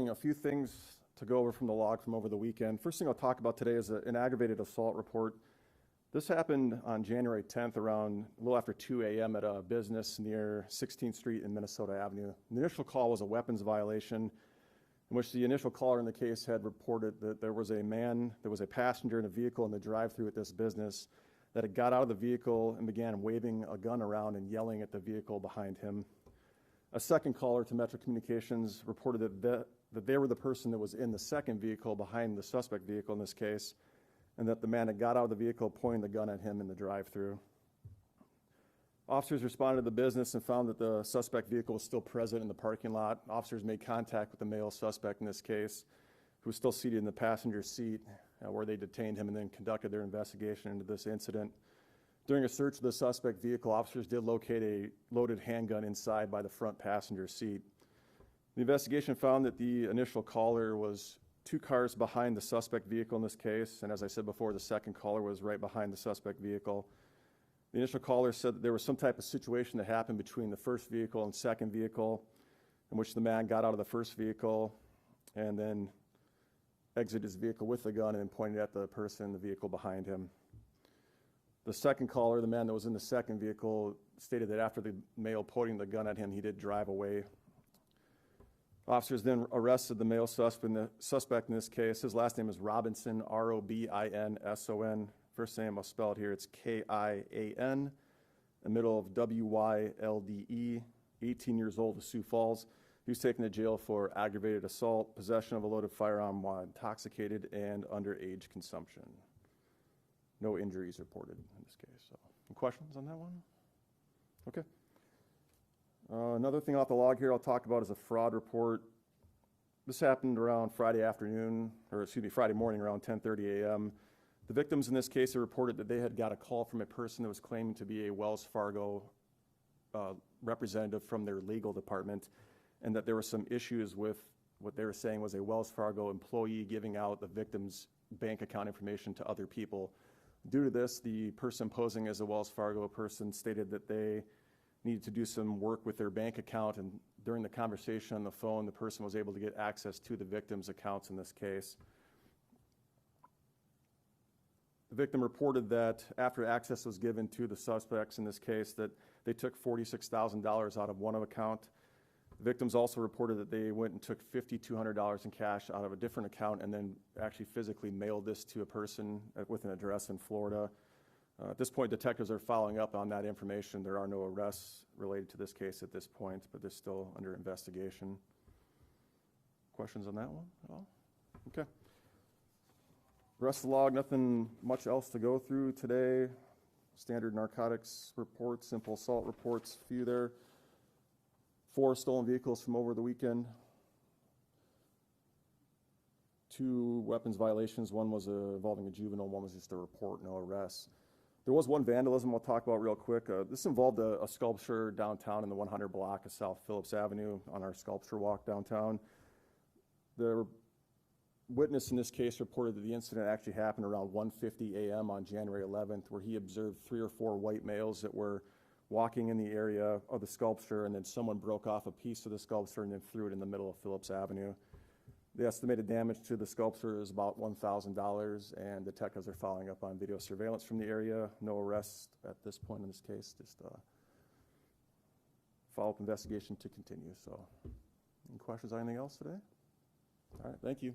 morning. A few things to go over from the log from over the weekend. First thing I'll talk about today is an aggravated assault report. This happened on January 10th around a little after 2 a.m. at a business near 16th Street and Minnesota Avenue. The initial call was a weapons violation in which the initial caller in the case had reported that there was a passenger in a vehicle in the drive-thru at this business that had got out of the vehicle and began waving a gun around and yelling at the vehicle behind him. A second caller to Metro Communications reported that they were the person that was in the second vehicle behind the suspect vehicle in this case, and that the man had got out of the vehicle pointing the gun at him in the drive-thru. Officers responded to the business and found that the suspect vehicle was still present in the parking lot. Officers made contact with the male suspect in this case, who was still seated in the passenger seat, where they detained him and then conducted their investigation into this incident. During a search of the suspect vehicle, officers did locate a loaded handgun inside by the front passenger seat. The investigation found that the initial caller was 2 cars behind the suspect vehicle in this case, and as I said before, the second caller was right behind the suspect vehicle. The initial caller said that there was some type of situation that happened between the first vehicle and second vehicle, in which the man got out of the first vehicle and then exited his vehicle with the gun and then pointed at the person in the vehicle behind him. The second caller, the man that was in the second vehicle, stated that after the male pointing the gun at him, he did drive away. Officers then arrested the male suspect in this case. His last name is Robinson, R-O-B-I-N-S-O-N. First name I'll spell it here. It's K-I-A-N, the middle of W-Y-L-D-E, 18 years old of Sioux Falls. He was taken to jail for aggravated assault, possession of a loaded firearm while intoxicated, and underage consumption. No injuries reported in this case. So, any questions on that one? Okay. Another thing off the log here I'll talk about is a fraud report. This happened around Friday morning around 10:30 a.m. The victims in this case have reported that they had got a call from a person that was claiming to be a Wells Fargo representative from their legal department, and that there were some issues with what they were saying was a Wells Fargo employee giving out the victim's bank account information to other people. Due to this, the person posing as a Wells Fargo person stated that they needed to do some work with their bank account, and during the conversation on the phone, the person was able to get access to the victim's accounts in this case. The victim reported that after access was given to the suspects in this case, that they took $46,000 out of one account. The victims also reported that they went and took $5,200 in cash out of a different account and then actually physically mailed this to a person with an address in Florida. At this point, detectives are following up on that information. There are no arrests related to this case at this point, but they're still under investigation. Questions on that one at all? Okay. The rest of the log, nothing much else to go through today. Standard narcotics reports, simple assault reports, a few there. 4 stolen vehicles from over the weekend. 2 weapons violations. One was involving a juvenile, one was just a report, no arrests. There was one vandalism I'll talk about real quick. This involved a sculpture downtown in the 100 block of South Phillips Avenue on our sculpture walk downtown. The witness in this case reported that the incident actually happened around 1:50 a.m. on January 11th, where he observed 3 or 4 white males that were walking in the area of the sculpture, and then someone broke off a piece of the sculpture and then threw it in the middle of Phillips Avenue. The estimated damage to the sculpture is about $1,000, and detectives are following up on video surveillance from the area. No arrests at this point in this case, just follow-up investigation to continue. So, any questions on anything else today? All right, thank you.